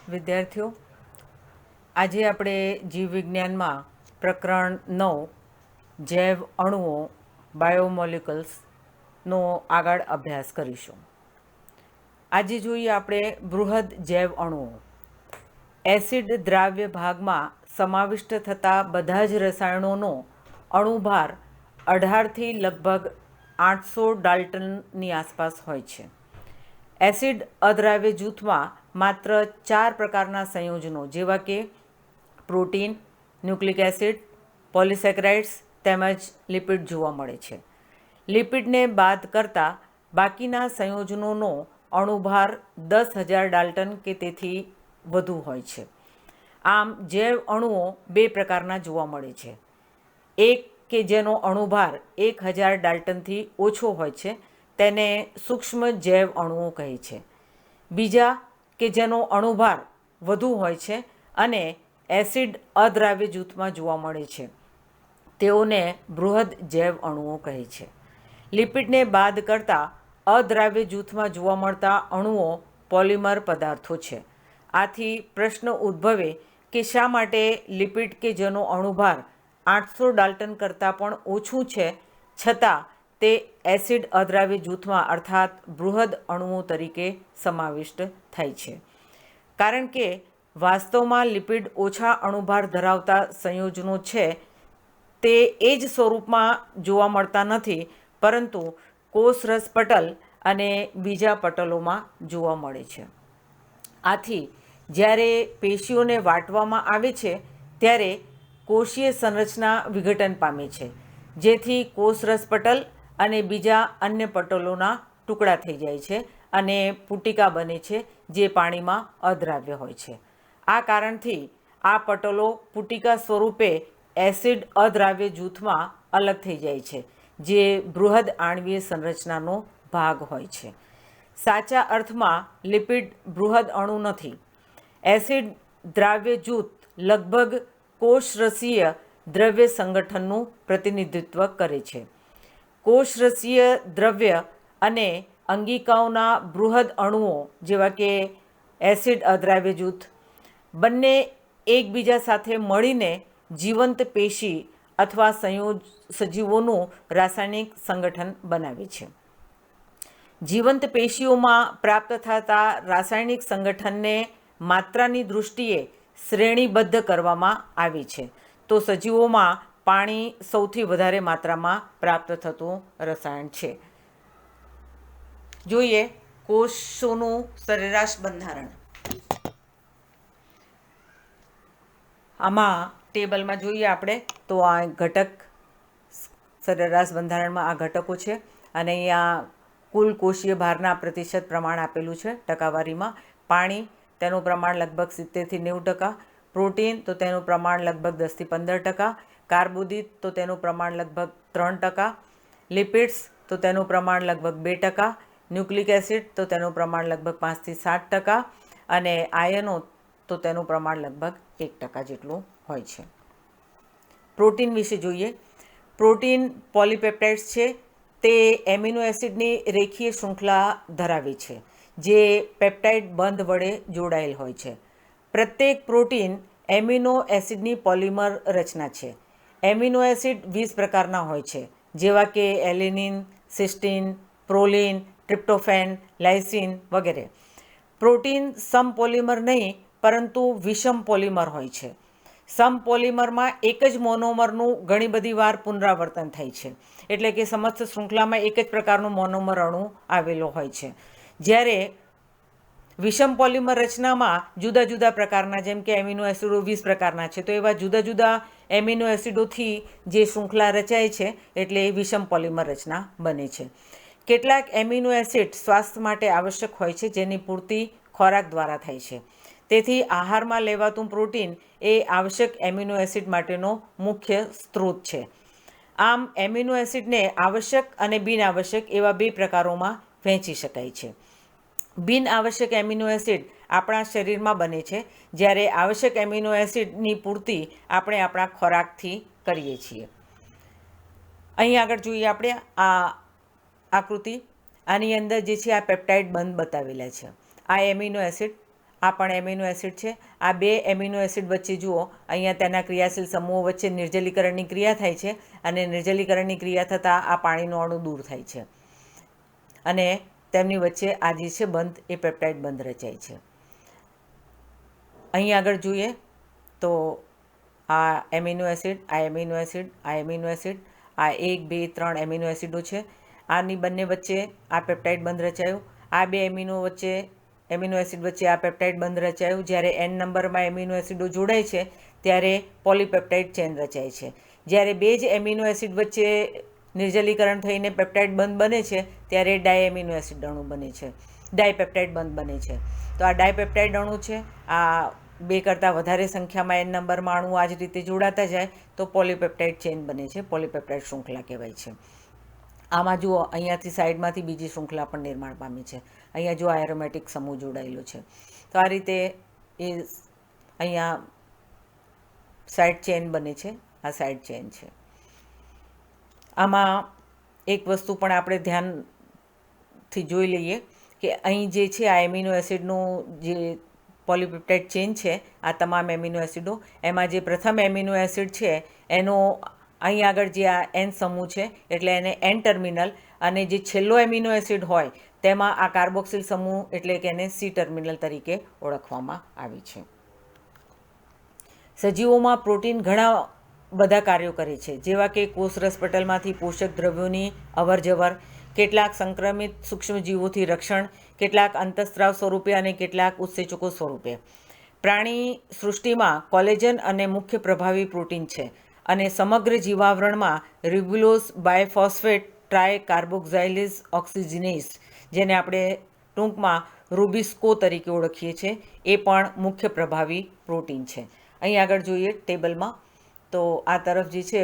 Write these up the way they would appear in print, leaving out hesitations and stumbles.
વિદ્યાર્થીઓ, આજે આપણે જીવવિજ્ઞાનમાં પ્રકરણ 9 જૈવ અણુઓ બાયોમોલિક્યુલ્સનો આગળ અભ્યાસ કરીશું. આજે જોઈએ આપણે બૃહદ જૈવ અણુઓ. એસિડ દ્રાવ્ય ભાગમાં સમાવિષ્ટ થતા બધા જ રસાયણોનો અણુભાર 18થી લગભગ 800 ડાલ્ટનની આસપાસ હોય છે. એસિડ અદ્રાવ્ય જૂથમાં માત્ર 4 પ્રકારના સંયોજનો જેવા કે પ્રોટીન, ન્યુક્લિક એસિડ, પોલિસેકેરાઇડ્સ તેમજ લિપિડ જોવા મળે છે. લિપિડને બાદ કરતાં બાકીના સંયોજનોનો અણુભાર 10,000 ડાલ્ટન કે તેથી વધુ હોય છે. આમ જૈવ અણુઓ 2 પ્રકારના જોવા મળે છે. એક કે જેનો અણુભાર 1000 ડાલ્ટનથી ઓછો હોય છે તેને સૂક્ષ્મ જૈવ અણુઓ કહે છે. બીજા કે જેનો અણુભાર વધુ હોય છે અને એસિડ અદ્રાવ્ય જૂથમાં જોવા મળે છે તેઓને બૃહદ જૈવ અણુઓ કહે છે. લિપિડને બાદ કરતાં અદ્રાવ્ય જૂથમાં જોવા મળતા અણુઓ પોલિમર પદાર્થો છે. આથી પ્રશ્ન ઉદ્ભવે કે શા માટે લિપિડ કે જેનો અણુભાર 800 ડાલ્ટન કરતાં પણ ઓછું છે છતાં તે એસિડ અદ્રાવ્ય જૂથમાં અર્થાત બૃહદ અણુઓ તરીકે સમાવિષ્ટ થાય છે. કારણ કે વાસ્તવમાં લિપિડ ઓછા અણુભાર ધરાવતા સંયોજનો છે તે એ જ સ્વરૂપમાં જોવા મળતા નથી, પરંતુ કોષરસ પટલ અને બીજા પટલોમાં જોવા મળે છે. આથી જ્યારે પેશીઓને વાટવામાં આવે છે ત્યારે કોષીય સંરચના વિઘટન પામે છે, જેથી કોષરસ પટલ અને બીજા અન્ય પટલોના ટુકડા થઈ જાય છે અને પુટિકા બને છે જે પાણીમાં અદ્રાવ્ય હોય છે. આ કારણથી આ પટલો પુટિકા સ્વરૂપે એસિડ અદ્રાવ્ય જૂથમાં અલગ થઈ જાય છે, જે બૃહદ આણ્વીય સંરચનાનો ભાગ હોય છે. સાચા અર્થમાં લિપિડ બૃહદ અણુ નથી. એસિડ દ્રાવ્ય જૂથ લગભગ કોષરસીય દ્રવ્ય સંગઠનનું પ્રતિનિધિત્વ કરે છે. કોષરસીય દ્રવ્ય અને અંગિકાઓના બૃહદ અણુઓ જેવા કે એસિડ અદ્રાવ્ય જૂથ બંને એકબીજા સાથે મળીને જીવંત પેશી અથવા સજીવોનું રાસાયણિક સંગઠન બનાવે છે. જીવંત પેશીઓમાં પ્રાપ્ત થતા રાસાયણિક સંગઠનને માત્રાની દૃષ્ટિએ શ્રેણીબદ્ધ કરવામાં આવી છે, તો સજીવોમાં પાણી સૌથી વધારે માત્રામાં પ્રાપ્ત થતું રસાયણ છે. જોઈએ કોષોનું સરેરાશ બંધારણ. આમાં ટેબલમાં જોઈએ આપણે તો આ ઘટક સરેરાશ બંધારણમાં આ ઘટકો છે અને અહીંયા કુલ કોષીય ભારના પ્રતિશત પ્રમાણ આપેલું છે ટકાવારીમાં. પાણી તેનું પ્રમાણ લગભગ 70થી 90%, પ્રોટીન તો તેનું પ્રમાણ લગભગ 10થી 15%, કાર્બોદિત તો તેનું પ્રમાણ લગભગ 3%, લિપિડ્સ તો તેનું પ્રમાણ લગભગ 2%, ન્યુક્લિક એસિડ તો તેનું પ્રમાણ લગભગ 5થી 7% અને આયનો તો તેનું પ્રમાણ લગભગ 1% જેટલું હોય છે. પ્રોટીન વિશે જોઈએ. પ્રોટીન પોલીપેપ્ટાઇડ્સ છે. તે એમિનો એસિડની રેખીય શૃંખલા ધરાવે છે જે પેપ્ટાઇડ બંધ વડે જોડાયેલ હોય છે. પ્રત્યેક પ્રોટીન એમિનો એસિડની પોલિમર રચના છે. એમિનો એસિડ 20 પ્રકારના હોય છે જેવા કે alanine, cysteine, Proline, tryptophan, lysine વગેરે. પ્રોટીન સમપોલિમર નહીં પરંતુ વિષમ પોલિમર હોય છે. સમપોલિમરમાં એક જ મોનોમરનું ઘણી બધી વાર પુનરાવર્તન થાય છે, એટલે કે સમસ્ત શૃંખલામાં એક જ પ્રકારનું મોનોમર અણુ આવેલો હોય છે. જ્યારે વિષમ પોલિમર રચનામાં જુદા જુદા પ્રકારના, જેમ કે એમિનો એસિડો 20 પ્રકારના છે, તો એવા જુદા જુદા એમિનો એસિડોથી જે શૃંખલા રચાય છે એટલે એ વિષમ પોલિમર રચના બને છે. કેટલાક એમિનો એસિડ સ્વાસ્થ્ય માટે આવશ્યક હોય છે જેની પૂર્તિ ખોરાક દ્વારા થાય છે. તેથી આહારમાં લેવાતું પ્રોટીન એ આવશ્યક એમિનો એસિડ માટેનો મુખ્ય સ્ત્રોત છે. આમ એમિનો એસિડને આવશ્યક અને બિનઆવશ્યક એવા 2 પ્રકારોમાં વહેંચી શકાય છે. બિનઆવશ્યક એમિનો એસિડ આપણા શરીરમાં બને છે, જ્યારે આવશ્યક એમિનો એસિડની પૂર્તિ આપણે આપણા ખોરાકથી કરીએ છીએ. અહીં આગળ જોઈએ આપણે આ આકૃતિ. આની અંદર જે છે આ પેપ્ટાઇડ બંધ બતાવેલા છે. આ એમિનો એસિડ આ પણ એમિનો એસિડ છે. આ બે એમિનો એસિડ વચ્ચે જુઓ અહીંયા તેના ક્રિયાશીલ સમૂહો વચ્ચે નિર્જલીકરણની ક્રિયા થાય છે અને નિર્જલીકરણની ક્રિયા થતાં આ પાણીનો અણુ દૂર થાય છે અને તેમની વચ્ચે આ જે છે બંધ એ પેપ્ટાઇડ બંધ રચાય છે. અહીં આગળ જોઈએ તો આ એમિનો એસિડ, આ એમિનો એસિડ, આ એમિનો એસિડ, આ 1, 2, 3 એમિનો એસિડો છે. આની બંને વચ્ચે આ પેપ્ટાઇડ બંધ રચાયું. આ બે એમિનો એસિડ વચ્ચે આ પેપ્ટાઇડ બંધ રચાયું. જ્યારે n નંબરમાં એમિનો એસિડો જોડાય છે ત્યારે પોલીપેપ્ટાઇડ ચેન રચાય છે. જ્યારે બે જ એમિનો એસિડ વચ્ચે નિર્જલીકરણ થઈને પેપ્ટાઇડ બંધ બને છે ત્યારે ડાયએમિનો એસિડ અણુ બને છે, ડાયપેપ્ટાઇડ બંધ બને છે. તો આ ડાયપેપ્ટાઇડ અણુ છે. આ બે કરતાં વધારે સંખ્યામાં n નંબરમાં અણુ આ જ રીતે જોડાતા જાય તો પોલીપેપ્ટાઇડ ચેન બને છે, પોલીપેપ્ટાઇડ શૃંખલા કહેવાય છે. આમાં જુઓ અહીંયાથી સાઈડમાંથી બીજી શૃંખલા પણ નિર્માણ પામી છે. અહીંયા જો એરોમેટિક સમૂહ જોડાયેલો છે. તો આ રીતે એ અહીંયા સાઈડ ચેન બને છે. આ સાઈડ ચેન છે. આમાં એક વસ્તુ પણ આપણે ધ્યાનથી જોઈ લઈએ કે અહીં જે છે આ એમિનો એસિડનું જે પોલીપેપ્ટાઇડ ચેન છે, આ તમામ એમિનો એસિડો, એમાં જે પ્રથમ એમિનો એસિડ છે એનો અહીં આગળ જે આ એન સમૂહ છે એટલે એને એન ટર્મિનલ, અને જે છેલ્લો એમિનો એસિડ હોય તેમાં આ કાર્બોક્સિલ સમૂહ એટલે કે એને સી ટર્મિનલ તરીકે ઓળખવામાં આવે છે. સજીવોમાં પ્રોટીન ઘણા બધા કાર્યો કરે છે, જેવા કે કોષરસ પટલમાંથી પોષક દ્રવ્યોની અવરજવર, કેટલાક સંક્રમિત સૂક્ષ્મજીવોથી રક્ષણ, કેટલાક અંતઃસ્ત્રાવ સ્વરૂપે અને કેટલાક ઉત્સેચકો સ્વરૂપે. પ્રાણી સૃષ્ટિમાં કોલેજન અને મુખ્ય પ્રભાવી પ્રોટીન છે અને સમગ્ર જીવાવરણમાં રિબ્યુલોઝ બાયફોસ્ફેટ ટ્રાયકાર્બોક્ઝાઇલેઝ ઓક્સિજનેઝ, જેને આપણે ટૂંકમાં રૂબિસ્કો તરીકે ઓળખીએ છીએ, એ પણ મુખ્ય પ્રભાવી પ્રોટીન છે. અહીં આગળ જોઈએ ટેબલમાં તો આ તરફ જે છે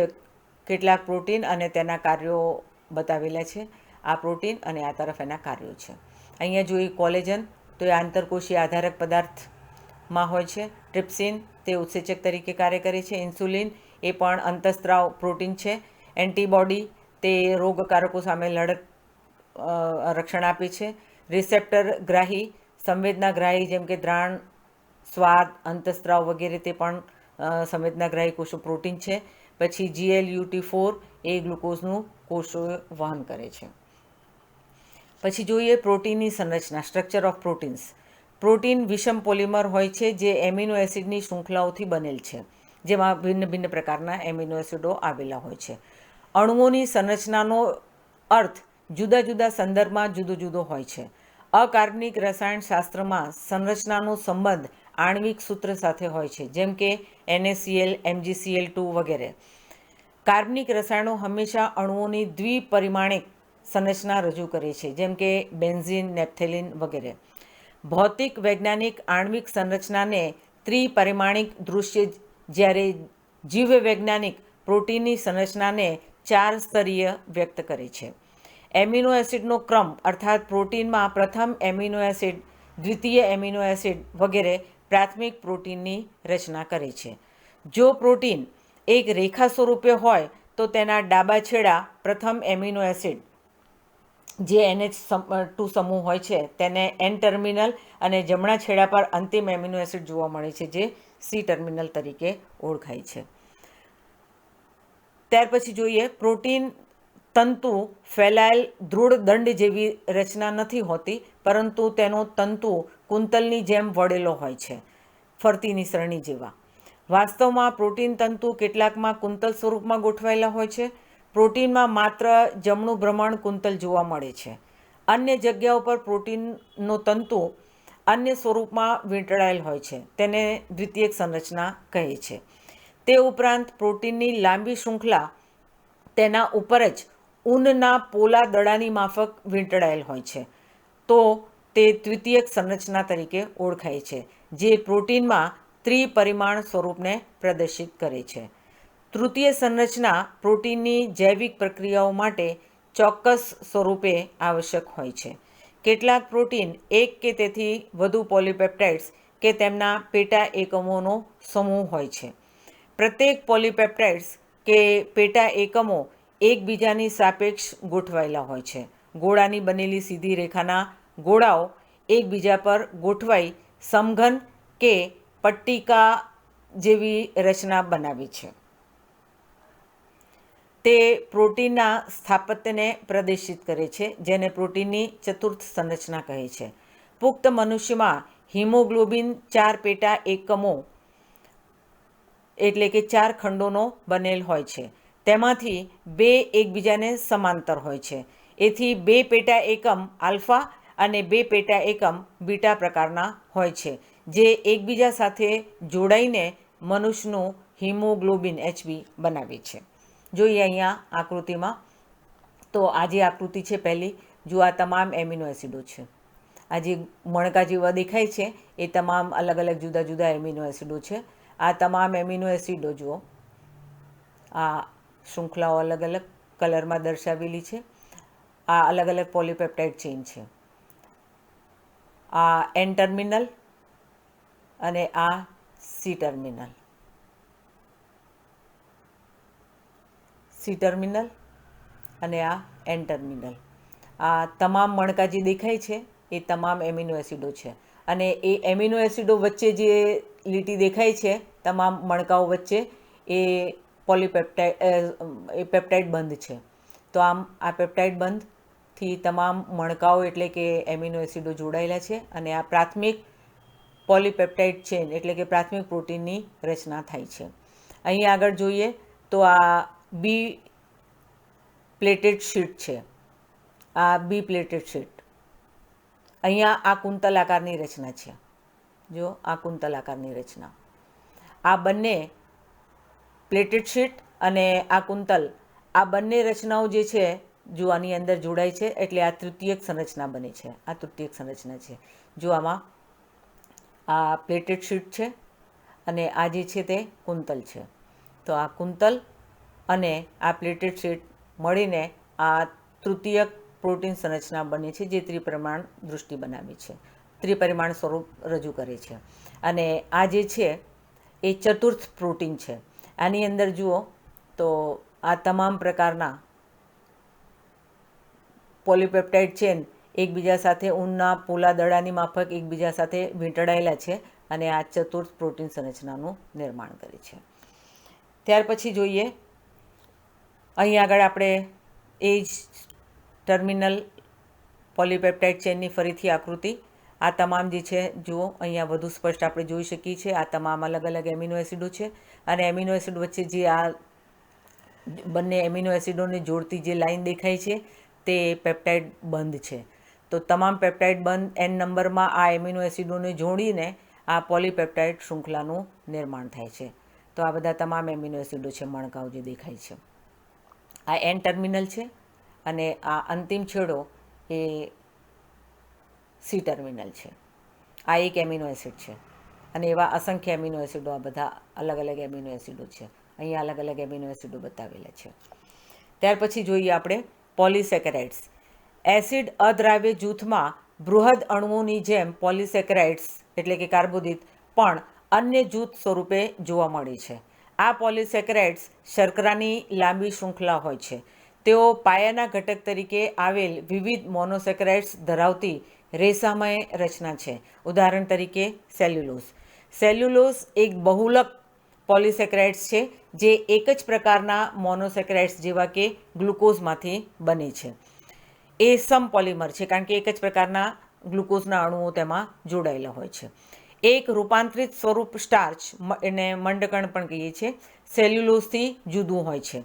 કેટલાક પ્રોટીન અને તેના કાર્યો બતાવેલા છે. આ પ્રોટીન અને આ તરફ એના કાર્યો છે. અહીંયા જોઈએ કોલેજન તો એ આંતરકોષીય આધારક પદાર્થમાં હોય છે. ટ્રિપ્સિન તે ઉત્સેચક તરીકે કાર્ય કરે છે. ઇન્સ્યુલિન એ પણ અંતઃસ્ત્રાવ પ્રોટીન છે. એન્ટીબોડી તે રોગકારકો સામે રક્ષણ આપે છે. રિસેપ્ટર ગ્રાહી, સંવેદનાગ્રાહી જેમ કે દ્રાણ, સ્વાદ, અંતઃસ્ત્રાવ વગેરે તે પણ સંવેદનાગ્રાહી કોષો પ્રોટીન છે. પછી GLUT4 એ ગ્લુકોઝનું કોષો વહન કરે છે. પછી જોઈએ પ્રોટીનની સંરચના, સ્ટ્રક્ચર ઓફ પ્રોટીન્સ. પ્રોટીન વિષમ પોલિમર હોય છે જે એમિનો એસિડની શૃંખલાઓથી બનેલ છે, જેમાં ભિન્ન ભિન્ન પ્રકારના એમિનો એસિડો આવેલા હોય છે. અણુઓની સંરચનાનો અર્થ જુદા જુદા સંદર્ભમાં જુદો જુદો હોય છે. અકાર્બનિક રસાયણશાસ્ત્રમાં સંરચનાનો સંબંધ આણ્વિક સૂત્ર સાથે હોય છે, જેમ કે NaCl, MgCl2 વગેરે. કાર્બનિક રસાયણો હંમેશા અણુઓની દ્વિપરિમાણિક સંરચના રજૂ કરે છે, જેમ કે બેન્ઝીન, નેપ્થેલિન વગેરે. ભૌતિક વૈજ્ઞાનિક આણ્વિક સંરચનાને ત્રિપરિમાણિક દૃશ્ય, જ્યારે જીવવૈજ્ઞાનિક પ્રોટીનની સંરચનાને 4 સ્તરીય વ્યક્ત કરે છે. એમિનો એસિડનો ક્રમ અર્થાત પ્રોટીનમાં પ્રથમ એમિનો એસિડ, દ્વિતીય એમિનો એસિડ વગેરે પ્રાથમિક પ્રોટીનની રચના કરે છે. જો પ્રોટીન એક રેખા સ્વરૂપે હોય તો તેના ડાબા છેડા પ્રથમ એમિનો એસિડ જે NH2 સમૂહ હોય છે તેને એન ટર્મિનલ અને જમણા છેડા પર અંતિમ એમિનો એસિડ જોવા મળે છે જે સી ટર્મિનલ તરીકે ઓળખાય છે. ત્યાર પછી જોઈએ પ્રોટીન તંતુ ફેલાયેલ દૃઢ દંડ જેવી રચના નથી હોતી, પરંતુ તેનો તંતુ કુંતલની જેમ વળેલો હોય છે, ફરતીની સરણી જેવા. વાસ્તવમાં પ્રોટીન તંતુ કેટલાકમાં કુંતલ સ્વરૂપમાં ગોઠવાયેલા હોય છે. પ્રોટીનમાં માત્ર જમણું ભ્રમણ કુંતલ જોવા મળે છે. અન્ય જગ્યાઓ પર પ્રોટીનનો તંતુ અન્ય સ્વરૂપમાં વીંટળાયેલ હોય છે, તેને દ્વિતીયક સંરચના કહે છે. તે ઉપરાંત પ્રોટીનની લાંબી શૃંખલા તેના ઉપર જ ઊનના પોલા દડાની માફક વીંટળાયેલ હોય છે, તો તે દ્વિતીયક સંરચના તરીકે ઓળખાય છે, જે પ્રોટીનમાં ત્રિપરિમાણ સ્વરૂપને પ્રદર્શિત કરે છે. તૃતીય સંરચના પ્રોટીનની જૈવિક પ્રક્રિયાઓ માટે ચોક્કસ સ્વરૂપે આવશ્યક હોય છે. કેટલાક પ્રોટીન એક કે તેથી વધુ પોલીપેપ્ટાઇડ્સ કે તેમના પેટા એકમોનો સમૂહ હોય છે. પ્રત્યેક પોલીપેપ્ટાઇડ્સ કે પેટા એકમો એકબીજાની સાપેક્ષ ગોઠવાયેલા હોય છે. ગોળાની બનેલી સીધી રેખાના ગોળાઓ એકબીજા પર ગોઠવાઈ સમઘન કે પટ્ટિકા જેવી રચના બનાવી છે. તે પ્રોટીનના સ્થાપત્યને પ્રદર્શિત કરે છે, જેને પ્રોટીનની ચતુર્થ સંરચના કહે છે. પુખ્ત મનુષ્યમાં હિમોગ્લોબિન 4 પેટા એકમો એટલે કે 4 ખંડોનો બનેલ હોય છે. તેમાંથી 2 એકબીજાને સમાંતર હોય છે. એથી 2 પેટા એકમ આલ્ફા અને 2 પેટા એકમ બીટા પ્રકારના હોય છે, જે એકબીજા સાથે જોડાઈને મનુષ્યનું હિમોગ્લોબિન HB બનાવે છે. જોઈએ અહીંયા આકૃતિમાં, તો આ જે આકૃતિ છે પહેલી, જો આ તમામ એમિનો એસિડો છે. આ જે મણકા જેવા દેખાય છે એ તમામ અલગ અલગ જુદા જુદા એમિનો એસિડો છે. આ તમામ એમિનો એસિડો જુઓ, આ શૃંખલાઓ અલગ અલગ કલરમાં દર્શાવેલી છે. આ અલગ અલગ પોલીપેપ્ટાઇડ ચેઇન છે. આ એન ટર્મિનલ અને આ સી ટર્મિનલ, સી ટર્મિનલ અને આ એન ટર્મિનલ. આ તમામ મણકા જે દેખાય છે એ તમામ એમિનો એસિડો છે. અને એ એમિનો એસિડો વચ્ચે જે લીટી દેખાય છે તમામ મણકાઓ વચ્ચે, એ પેપ્ટાઇડ બંધ છે. તો આમ આ પેપ્ટાઇડ બંધથી તમામ મણકાઓ એટલે કે એમિનો એસિડો જોડાયેલા છે અને આ પ્રાથમિક પોલીપેપ્ટાઇડ ચેન એટલે કે પ્રાથમિક પ્રોટીનની રચના થાય છે. અહીં આગળ જોઈએ તો આ બી પ્લેટેડ શીટ છે. આ બી પ્લેટેડ શીટ. અહીંયા આ કુંતલ આકારની રચના છે. જો આ કુંતલ આકારની રચના. આ બંને પ્લેટેડ શીટ અને આ કુંતલ, આ બંને રચનાઓ જે છે જો આની અંદર જોડાય છે એટલે આ તૃતીયક સંરચના બને છે. આ તૃતીયક સંરચના છે. જો આમાં આ પ્લેટેડ શીટ છે અને આ જે છે તે કુંતલ છે. તો આ કુંતલ અને આ પ્લેટેડ શીટ મળીને આ તૃતીયક પ્રોટીન સંરચના બને છે, જે ત્રિપરિમાણ દૃષ્ટિ બનાવે છે, ત્રિપરિમાણ સ્વરૂપ રજૂ કરે છે. અને આ જે છે એ ચતુર્થ પ્રોટીન છે. આની અંદર જુઓ તો આ તમામ પ્રકારના પોલીપેપ્ટાઇડ ચેન એકબીજા સાથે ઊનના પોલા દડાની માફક એકબીજા સાથે વીંટળાયેલા છે અને આ ચતુર્થ પ્રોટીન સંરચનાનું નિર્માણ કરે છે. ત્યાર પછી જોઈએ, અહીં આગળ આપણે એ જ ટર્મિનલ પોલીપેપ્ટાઇડ ચેનની ફરીથી આકૃતિ. આ તમામ જે છે જુઓ, અહીંયા વધુ સ્પષ્ટ આપણે જોઈ શકીએ છીએ. આ તમામ અલગ અલગ એમિનો એસિડો છે અને એમિનો એસિડ વચ્ચે જે આ બંને એમિનો એસિડોને જોડતી જે લાઈન દેખાય છે તે પેપ્ટાઇડ બંધ છે. તો તમામ પેપ્ટાઇડ બંધ એન નંબરમાં આ એમિનો એસિડોને જોડીને આ પોલીપેપ્ટાઇડ શૃંખલાનું નિર્માણ થાય છે. તો આ બધા તમામ એમિનો એસિડો છે, મણકાઓ જે દેખાય છે. આ એન ટર્મિનલ છે અને આ અંતિમ છેડો એ સી ટર્મિનલ છે. આ એક એમિનો એસિડ છે અને એવા અસંખ્ય એમિનો એસિડો, આ બધા અલગ અલગ એમિનો એસિડો છે. અહીંયા અલગ અલગ એમિનો એસિડો બતાવેલા છે. ત્યાર પછી જોઈએ આપણે પોલિસેકેરાઇડ્સ. એસિડ અદ્રાવ્ય જૂથમાં બૃહદ અણુઓની જેમ પોલિસેકેરાઇડ્સ એટલે કે કાર્બોદિત પણ અન્ય જૂથ સ્વરૂપે જોવા મળે છે. આ પોલિસેકેરાઇડ્સ શર્કરાની લાંબી શૃંખલા હોય છે. તેઓ પાયાના ઘટક તરીકે આવેલ વિવિધ મોનોસેકેરાઇડ્સ ધરાવતી રેસામય રચના છે. ઉદાહરણ તરીકે સેલ્યુલોઝ. સેલ્યુલોઝ એક બહુલક પોલિસેકેરાઇડ્સ છે જે એક જ પ્રકારના મોનોસેકેરાઇડ્સ જેવા કે ગ્લુકોઝમાંથી બને છે. એ સમપોલિમર છે કારણ કે એક જ પ્રકારના ગ્લુકોઝના અણુઓ તેમાં જોડાયેલા હોય છે. એક રૂપાંતરિત સ્વરૂપ સ્ટાર્ચ, એને મંડકણ પણ કહીએ છીએ, સેલ્યુલોઝથી જુદું હોય છે.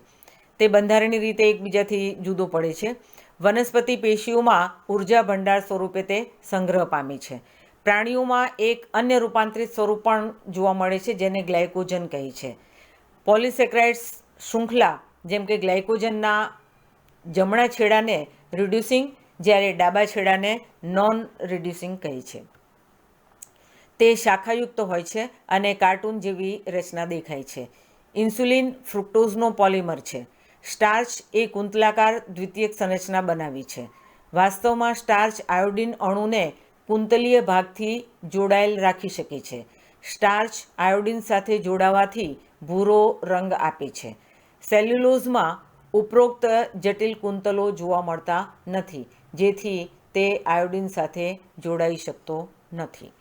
તે બંધારણીય રીતે એકબીજાથી જુદો પડે છે. વનસ્પતિ પેશીઓમાં ઉર્જા ભંડાર સ્વરૂપે તે સંગ્રહ પામે છે. પ્રાણીઓમાં એક અન્ય રૂપાંતરિત સ્વરૂપ પણ જોવા મળે છે જેને ગ્લાયકોજન કહે છે. પોલિસેકેરાઇડ્સ શૃંખલા જેમ કે ગ્લાયકોજનના જમણા છેડાને રિડ્યુસિંગ, જ્યારે ડાબા છેડાને નોન રિડ્યુસિંગ કહે છે. તે શાખાયુક્ત હોય છે અને કાર્ટૂન જેવી રચના દેખાય છે. ઇન્સ્યુલિન ફ્રુક્ટોઝનો પોલિમર છે. સ્ટાર્ચ એ કુંતલાકાર દ્વિતીયક સંરચના બનાવી છે. વાસ્તવમાં સ્ટાર્ચ આયોડિન અણુને કુંતલીય ભાગથી જોડાયેલ રાખી શકે છે. સ્ટાર્ચ આયોડિન સાથે જોડાવાથી ભૂરો રંગ આપે છે. સેલ્યુલોઝમાં ઉપરોક્ત જટિલ કુંતલો જોવા મળતા નથી, જેથી તે આયોડિન સાથે જોડાઈ શકતો નથી.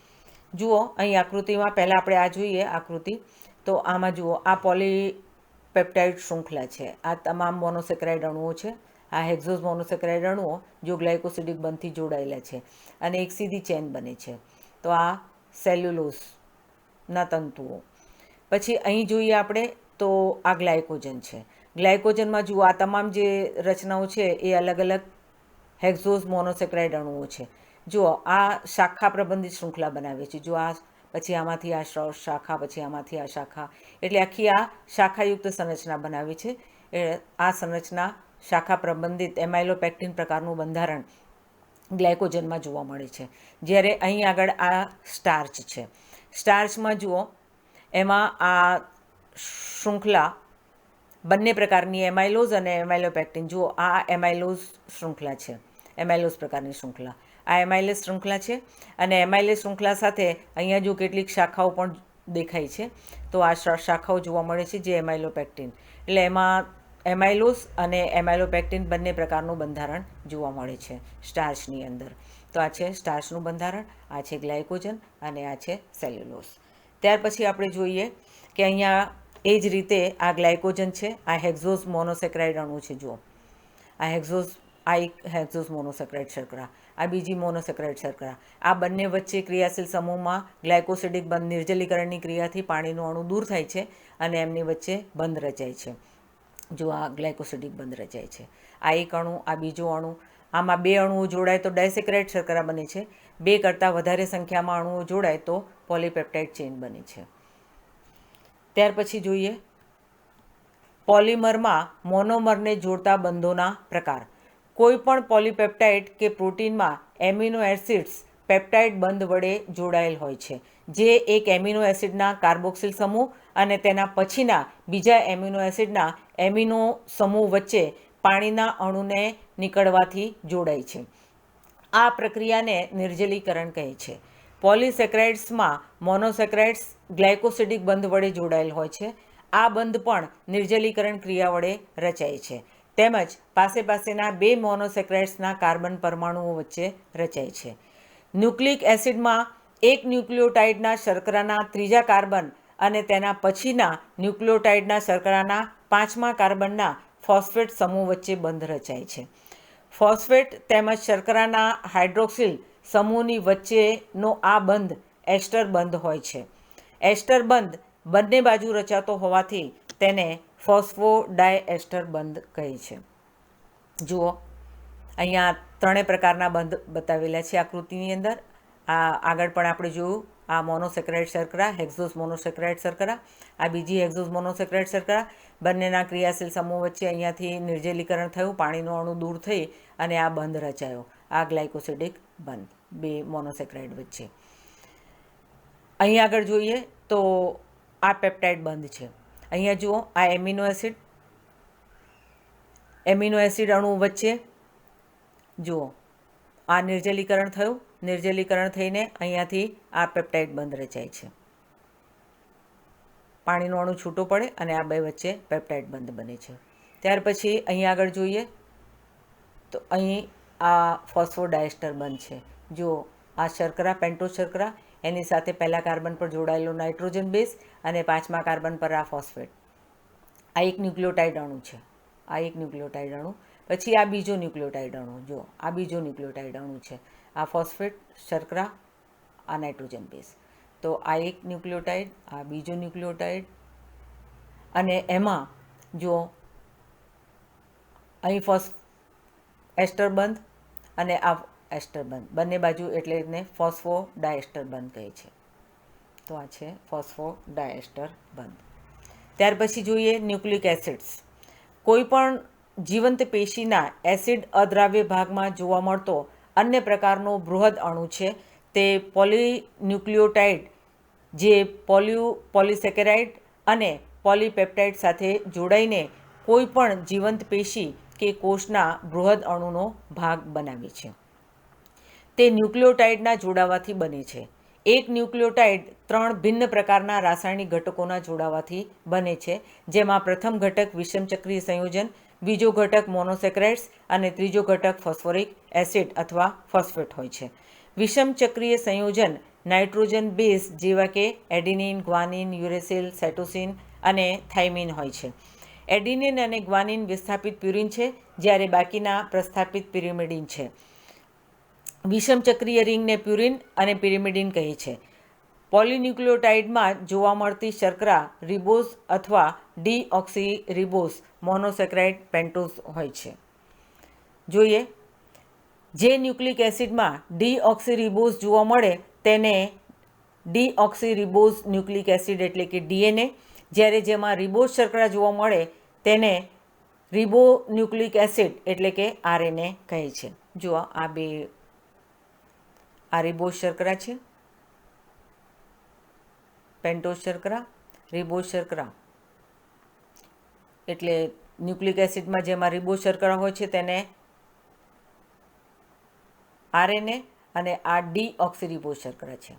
જુઓ અહીં આકૃતિમાં પહેલાં આપણે આ જોઈએ આકૃતિ. તો આમાં જુઓ આ પોલીપેપ્ટાઇડ શૃંખલા છે. આ તમામ મોનોસેક્રાઇડ અણુઓ છે. આ હેક્ઝોઝ મોનોસેક્રાઇડ અણુઓ જો ગ્લાયકોસિડિક બંધથી જોડાયેલા છે અને એક સીધી ચેન બને છે. તો આ સેલ્યુલોઝના તંતુઓ. પછી અહીં જોઈએ આપણે તો આ ગ્લાયકોજન છે. ગ્લાયકોજનમાં જુઓ આ તમામ જે રચનાઓ છે એ અલગ અલગ હેક્ઝોઝ મોનોસેક્રાઇડ અણુઓ છે. જુઓ આ શાખા પ્રબંધિત શૃંખલા બનાવે છે. જો આ પછી આમાંથી આ શાખા, પછી આમાંથી આ શાખા, એટલે આખી આ શાખાયુક્ત સંરચના બનાવે છે. આ સંરચના શાખા પ્રબંધિત એમાઇલોપેક્ટિન પ્રકારનું બંધારણ ગ્લાયકોજનમાં જોવા મળે છે. જ્યારે અહીં આગળ આ સ્ટાર્ચ છે. સ્ટાર્ચમાં જુઓ એમાં આ શૃંખલા બંને પ્રકારની એમાઇલોઝ અને એમાઇલોપેક્ટિન. જુઓ આ એમાઇલોઝ શૃંખલા છે, એમાઇલોઝ પ્રકારની શૃંખલા. આ એમાઇલેસ શૃંખલા છે અને એમાઇલેસ શૃંખલા સાથે અહીંયા જો કેટલીક શાખાઓ પણ દેખાય છે. તો આ શાખાઓ જોવા મળે છે જે એમાઇલોપેક્ટિન, એટલે એમાં એમાઇલોઝ અને એમાઇલોપેક્ટિન બંને પ્રકારનું બંધારણ જોવા મળે છે સ્ટાર્ચની અંદર. તો આ છે સ્ટાર્ચનું બંધારણ, આ છે ગ્લાયકોજન અને આ છે સેલ્યુલોઝ. ત્યાર પછી આપણે જોઈએ કે અહીંયા એ જ રીતે આ ગ્લાયકોજન છે, આ હેક્ઝોઝ મોનોસેક્રાઇડ અણુ છે. જુઓ આ એક હેક્ઝોઝ મોનોસેક્રાઇડ શર્કરા, આ બીજી મોનોસેક્રાઇડ શર્કરા. આ બંને વચ્ચે ક્રિયાશીલ સમૂહમાં ગ્લાયકોસિડિક બંધ નિર્જલીકરણની ક્રિયાથી પાણીનું અણુ દૂર થાય છે અને એમની વચ્ચે બંધ રચાય છે. જો આ ગ્લાયકોસિડિક બંધ રચાય છે. આ એક અણુ, આ બીજો અણુ. આમાં બે અણુઓ જોડાય તો ડાયસેક્રાઇડ શર્કરા બને છે. બે કરતાં વધારે સંખ્યામાં અણુઓ જોડાય તો પોલીપેપ્ટાઇડ ચેઇન બને છે. ત્યાર પછી જોઈએ પોલિમરમાં મોનોમરને જોડતા બંધોના પ્રકાર. કોઈ પણ પોલીપેપ્ટાઇડ કે પ્રોટીનમાં એમિનો એસિડ્સ પેપ્ટાઇડ બંધ વડે જોડાયેલ હોય છે, જે એક એમિનો એસિડના કાર્બોક્સિલ સમૂહ અને તેના પછીના બીજા એમિનો એસિડના એમિનો સમૂહ વચ્ચે પાણીના અણુને નીકળવાથી જોડાય છે. આ પ્રક્રિયાને નિર્જલીકરણ કહે છે. પોલિસેક્રાઇડ્સમાં મોનોસેક્રાઇડ્સ ગ્લાયકોસિડિક બંધ વડે જોડાયેલ હોય છે. આ બંધ પણ નિર્જલીકરણ ક્રિયા વડે રચાય છે. તેમજ પાસેના બે મોનોસેક્રાઇડ્સના કાર્બન પરમાણુઓ વચ્ચે રચાય છે. ન્યુક્લિક એસિડમાં એક ન્યુક્લિયોટાઇડના શર્કરાના ત્રીજા કાર્બન અને તેના પછીના ન્યુક્લિયોટાઇડના શર્કરાના પાંચમા કાર્બનના ફોસ્ફેટ સમૂહ વચ્ચે બંધ રચાય છે. ફોસ્ફેટ તેમજ શર્કરાના હાઇડ્રોક્સિલ સમૂહની વચ્ચેનો આ બંધ એસ્ટર બંધ હોય છે. એસ્ટર બંધ બંને બાજુ રચાતો હોવાથી તેને ફોસ્ફોડાયએસ્ટર બંધ કહે છે. જુઓ અહીંયા ત્રણેય પ્રકારના બંધ બતાવેલા છે આકૃતિની અંદર. આ આગળ પણ આપણે જોયું આ મોનોસેક્રાઇડ શર્કરા, હેક્ઝોઝ મોનોસેક્રાઇડ શર્કરા, આ બીજી હેક્ઝોઝ મોનોસેક્રાઇડ શર્કરા. બંનેના ક્રિયાશીલ સમૂહ વચ્ચે અહીંયાથી નિર્જલીકરણ થયું, પાણીનો અણુ દૂર થઈ અને આ બંધ રચાયો, આ ગ્લાયકોસિડિક બંધ બે મોનોસેક્રાઇડ વચ્ચે. અહીં આગળ જોઈએ તો આ પેપ્ટાઇડ બંધ છે. અહીંયા જુઓ આ એમિનો એસિડ અણુ વચ્ચે જુઓ આ નિર્જલીકરણ થયું, નિર્જલીકરણ થઈને અહીંયાથી આ પેપ્ટાઇડ બંધ રચાય છે. પાણીનો અણુ છૂટો પડે અને આ બે વચ્ચે પેપ્ટાઇડ બંધ બને છે. ત્યાર પછી અહીં આગળ જોઈએ તો અહીં આ ફોસ્ફોડાયસ્ટર બંધ છે. જુઓ આ શર્કરા, પેન્ટોઝ શર્કરા, એની સાથે પહેલા કાર્બન પર જોડાયેલો નાઇટ્રોજન બેઝ અને પાંચમા કાર્બન પર આ ફોસ્ફેટ. આ એક ન્યુક્લિયોટાઇડ અણુ છે, આ એક ન્યુક્લિયોટાઇડ અણુ. પછી આ બીજો ન્યુક્લિયોટાઇડ અણુ, જો આ બીજો ન્યુક્લિયોટાઇડ અણુ છે. આ ફોસ્ફેટ, શર્કરા, આ નાઇટ્રોજન બેઝ. તો આ એક ન્યુક્લિયોટાઇડ, આ બીજો ન્યુક્લિયોટાઇડ અને એમાં જો અહીં એસ્ટર બંધ અને આ એસ્ટર બંધ બંને બાજુ એટલે એને ફોસ્ફોડાયસ્ટર બંધ કહે છે. તો આ છે ફોસ્ફોડાયસ્ટર બંધ. ત્યાર પછી જોઈએ ન્યુક્લિક એસિડ્સ. કોઈ પણ જીવંત પેશીના એસિડ અદ્રાવ્ય ભાગમાં જોવા મળતો અન્ય પ્રકારનો બૃહદ અણુ છે તે પોલીન્યુક્લિયોટાઇડ જે પોલિસેકેરાઇડ અને પોલીપેપ્ટાઇડ સાથે જોડાઈને કોઈ પણ જીવંત પેશી કે કોષના બૃહદ અણુનો ભાગ બનાવે છે. તે ન્યુક્લિયોટાઇડના જોડાવાથી બને છે. એક ન્યુક્લિયોટાઇડ ત્રણ ભિન્ન પ્રકારના રાસાયણિક ઘટકોના જોડાવાથી બને છે, જેમાં પ્રથમ ઘટક વિષમચક્રીય સંયોજન, બીજો ઘટક મોનોસેક્રાઇડ્સ અને ત્રીજો ઘટક ફોસ્ફોરિક એસિડ અથવા ફોસ્ફેટ હોય છે. વિષમચક્રીય સંયોજન નાઇટ્રોજન બેઝ જેવા કે એડિનિન, ગ્વાનિન, યુરેસિલ, સાઇટોસિન અને થાઇમિન હોય છે. એડિનિન અને ગ્વાનિન વિસ્થાપિત પ્યુરિન છે, જ્યારે બાકીના પ્રસ્થાપિત પિરિમિડિન છે. વિષમચક્રીય રિંગને પ્યુરિન અને પિરિમિડિન કહે છે. પોલિન્યુક્લિયોટાઇડમાં જોવા મળતી શર્કરા રિબોઝ અથવા ડીઓક્સીરિબોઝ મોનોસેક્રાઇડ પેન્ટોઝ હોય છે. જોઈએ, જે ન્યુક્લિક એસિડમાં ડીઓક્સીરિબોઝ જોવા મળે તેને ડીઓક્સીરિબોઝ ન્યુક્લિક એસિડ એટલે કે ડીએનએ, જ્યારે જેમાં રિબોઝ શર્કરા જોવા મળે તેને રિબોન્યુક્લિક એસિડ એટલે કે આરએનએ કહે છે. જો આ રિબોઝ શર્કરા છે, પેન્ટોઝ શર્કરા, રિબોઝ શર્કરા એટલે ન્યુક્લિક એસિડમાં જેમાં રિબોઝ શર્કરા હોય છે તેને આરએનએ, અને આ ડીઓક્સીરિબોઝ શર્કરા છે.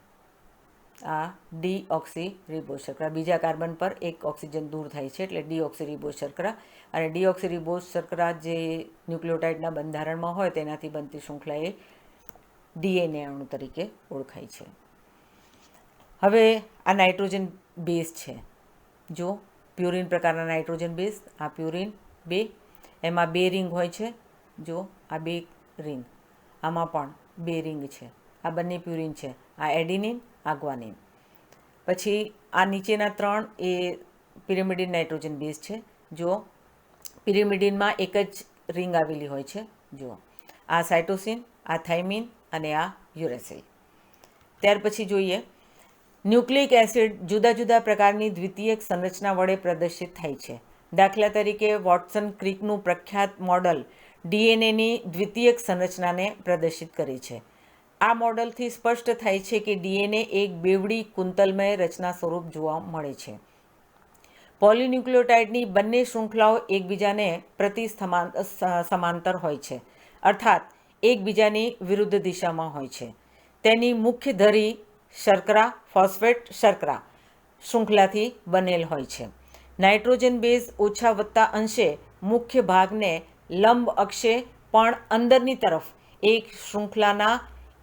આ ડીઓક્સીરિબોઝ શર્કરા, બીજા કાર્બન પર એક ઓક્સિજન દૂર થાય છે એટલે ડીઓક્સીરિબોઝ શર્કરા. અને ડીઓક્સીરિબોઝ શર્કરા જે ન્યુક્લિયોટાઇડના બંધારણમાં હોય તેનાથી બનતી શૃંખલા એ ડીએનએ અણુ તરીકે ઓળખાય છે. હવે આ નાઇટ્રોજન બેઝ છે. જો પ્યુરિન પ્રકારના નાઇટ્રોજન બેઝ, આ પ્યુરિન 2, એમાં 2 રિંગ હોય છે. જો આ 2 રિંગ, આમાં પણ 2 રિંગ છે. આ બંને પ્યુરિન છે. આ એડિનિન, આ ગ્વાનિન. પછી આ નીચેના 3 એ પિરિમિડિન નાઇટ્રોજન બેઝ છે. જો પિરિમિડિનમાં એક જ રિંગ આવેલી હોય છે. જો આ સાઇટોસિન, આ થાઇમિન અને આ યુરેસિલ. ત્યાર પછી જોઈએ, ન્યુક્લિક એસિડ જુદા જુદા પ્રકારની દ્વિતીયક સંરચના વડે પ્રદર્શિત થાય છે. દાખલા તરીકે વોટસન ક્રિકનું પ્રખ્યાત મોડલ ડીએનએની દ્વિતીયક સંરચનાને પ્રદર્શિત કરે છે. આ મોડલથી સ્પષ્ટ થાય છે કે ડીએનએ એક બેવડી કુંતલમય રચના સ્વરૂપ જોવા મળે છે. પોલિન્યુક્લિયોટાઇડની બંને શૃંખલાઓ એકબીજાને સમાંતર હોય છે, અર્થાત એકબીજાની વિરુદ્ધ દિશામાં હોય છે. તેની મુખ્ય ધરી શર્કરા ફોસ્ફેટ શર્કરા શૃંખલાથી બનેલ હોય છે. નાઇટ્રોજન બેઝ ઓછા વત્તા અંશે મુખ્ય ભાગને લંબ અક્ષે પણ અંદરની તરફ એક શૃંખલાના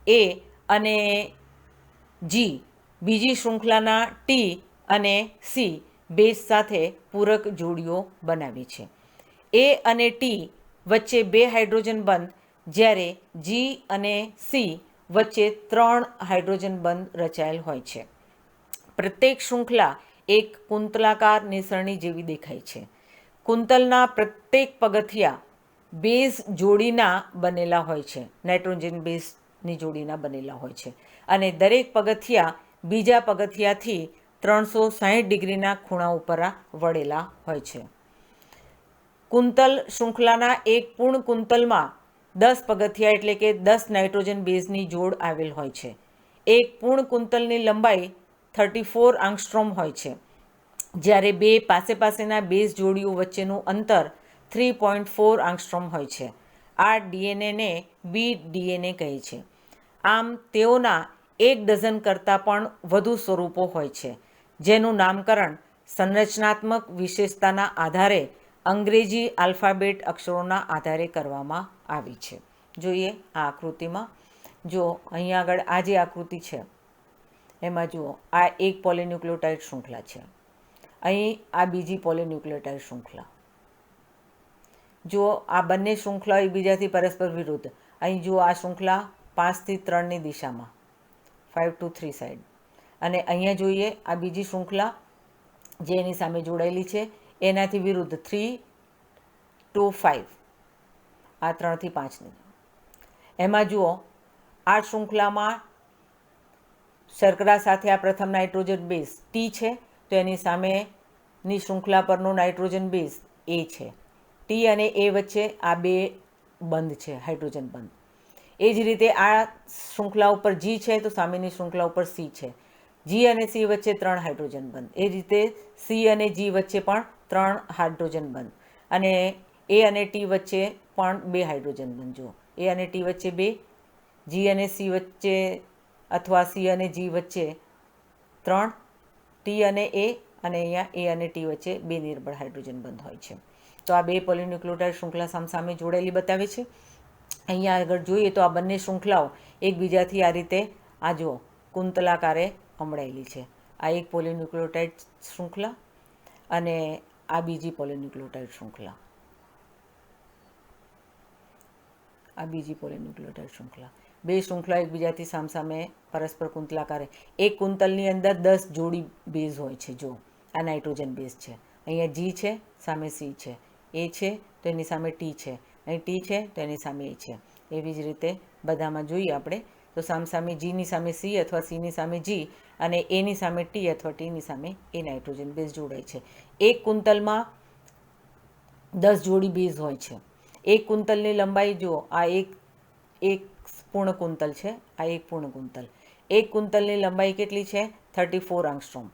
એ અને જી, બીજી શૃંખલાના ટી અને સી બેઝ સાથે પૂરક જોડીઓ બનાવી છે. એ અને ટી વચ્ચે 2 હાઇડ્રોજન બંધ, જ્યારે જી અને સી વચ્ચે 3 હાઇડ્રોજન બંધ રચાયેલ હોય છે. પ્રત્યેક શૃંખલા એક કુંતલાકાર નિસરણી જેવી દેખાય છે. કુંતલના પ્રત્યેક પગથિયા બેઝ જોડીના બનેલા હોય છે, નાઇટ્રોજન બેઝની જોડીના બનેલા હોય છે, અને દરેક પગથિયા બીજા પગથિયાથી 360 ડિગ્રીના ખૂણા ઉપર વળેલા હોય છે. કુંતલ શૃંખલાના એક પૂર્ણ કુંતલમાં 10 પગથિયા એટલે કે 10 નાઇટ્રોજન બેઝની જોડ આવેલ હોય છે. એક પૂર્ણ કુંતલની લંબાઈ 34 આંગસ્ટ્રોમ હોય છે, જ્યારે 2 પાસેના બેઝ જોડીઓ વચ્ચેનું અંતર 3.4 આંગસ્ટ્રોમ હોય છે. આ ડીએનએને બી ડીએનએ કહે છે. આમ તેઓના 1 ડઝન કરતાં પણ વધુ સ્વરૂપો હોય છે, જેનું નામકરણ સંરચનાત્મક વિશેષતાના આધારે અંગ્રેજી આલ્ફાબેટ અક્ષરોના આધારે કરવામાં આવી છે. જોઈએ આ આકૃતિમાં. જો અહીંયા આગળ આ જે આકૃતિ છે એમાં જુઓ, આ એક પોલિન્યુક્લિયોટાઇડ શૃંખલા છે, અહીં આ બીજી પોલિન્યુક્લિયોટાઇડ શૃંખલા. જુઓ આ બંને શૃંખલાઓ એકબીજાથી પરસ્પર વિરુદ્ધ. અહીં જુઓ આ શૃંખલા 5 થી 3ની દિશામાં, 5 to 3 સાઈડ, અને અહીંયા જોઈએ આ બીજી શૃંખલા જે એની સામે જોડાયેલી છે એનાથી વિરુદ્ધ 3 to 5, આ 3 થી 5ની. એમાં જુઓ આ શૃંખલામાં શર્કરા સાથે આ પ્રથમ નાઇટ્રોજન બેઝ ટી છે, તો એની સામેની શૃંખલા પરનો નાઇટ્રોજન બેઝ એ છે. ટી અને એ વચ્ચે આ 2 બંધ છે, હાઇડ્રોજન બંધ. એ જ રીતે આ શૃંખલા ઉપર જી છે તો સામેની શૃંખલા ઉપર સી છે. જી અને સી વચ્ચે 3 હાઇડ્રોજન બંધ. એ રીતે સી અને જી વચ્ચે પણ 3 હાઇડ્રોજન બંધ, અને એ અને ટી વચ્ચે પણ 2 હાઇડ્રોજન બંધ. જુઓ એ અને ટી વચ્ચે 2, જી અને સી વચ્ચે અથવા સી અને જી વચ્ચે 3, ટી અને અહીંયા એ અને ટી વચ્ચે 2 નિર્બળ હાઇડ્રોજન બંધ હોય છે. તો આ 2 પોલિન્યુક્લિયોટાઇડ શૃંખલા સામસામે જોડાયેલી બતાવે છે. અહીંયા આગળ જોઈએ તો આ બંને શૃંખલાઓ એકબીજાથી આ રીતે આ જુઓ કુંતલાકારે અમડાયેલી છે. આ એક પોલીન્યુક્લિયોટાઇડ શૃંખલા અને આ બીજી પોલીન્યુક્લિયોટાઇડ શૃંખલા. બે શૃંખલા એકબીજાથી સામસામે પરસ્પર કુંતલાકારે. એક કુંતલની અંદર 10 જોડી બેઝ હોય છે. જો આ નાઇટ્રોજન બેઝ છે, અહીંયા જી છે, સામે સી છે, એ છે તો એની સામે ટી છે, અહીં ટી છે તો એની સામે એ છે. એવી જ રીતે બધામાં જોઈએ આપણે તો સામસામે જીની સામે સી અથવા સીની સામે જી અને એની સામે ટી અથવા ટીની સામે એ નાઇટ્રોજન બેઝ જોડાય છે. એક કુંતલમાં 10 જોડી બેઝ હોય છે. એક કુંતલની લંબાઈ જુઓ, આ એક પૂર્ણ કુંતલ છે, આ એક પૂર્ણ કુંતલ. એક કુંતલની લંબાઈ કેટલી છે? 34 આંગસ્ટ્રોમ.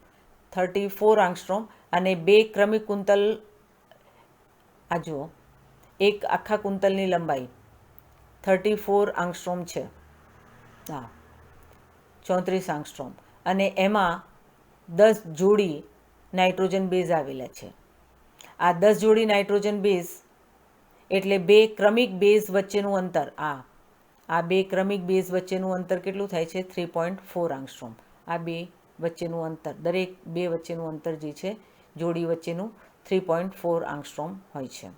34 આંગસ્ટ્રોમ. અને બે ક્રમિક કુંતલ, આ જુઓ, એક આખા કુંતલની લંબાઈ 34 આંગસ્ટ્રોમ છે, હા 34 આંગસ્ટ્રોમ, અને એમાં 10 જોડી નાઇટ્રોજન બેઝ આવેલા છે. આ 10 જોડી નાઇટ્રોજન બેઝ એટલે બે ક્રમિક બેઝ વચ્ચેનું અંતર, આ બે ક્રમિક બેઝ વચ્ચેનું અંતર કેટલું થાય છે? 3.4 આંગસ્ટ્રોમ. આ બે વચ્ચેનું અંતર, દરેક બે વચ્ચેનું અંતર જે છે જોડી વચ્ચેનું 3.4 આંગસ્ટ્રોમ હોય છે.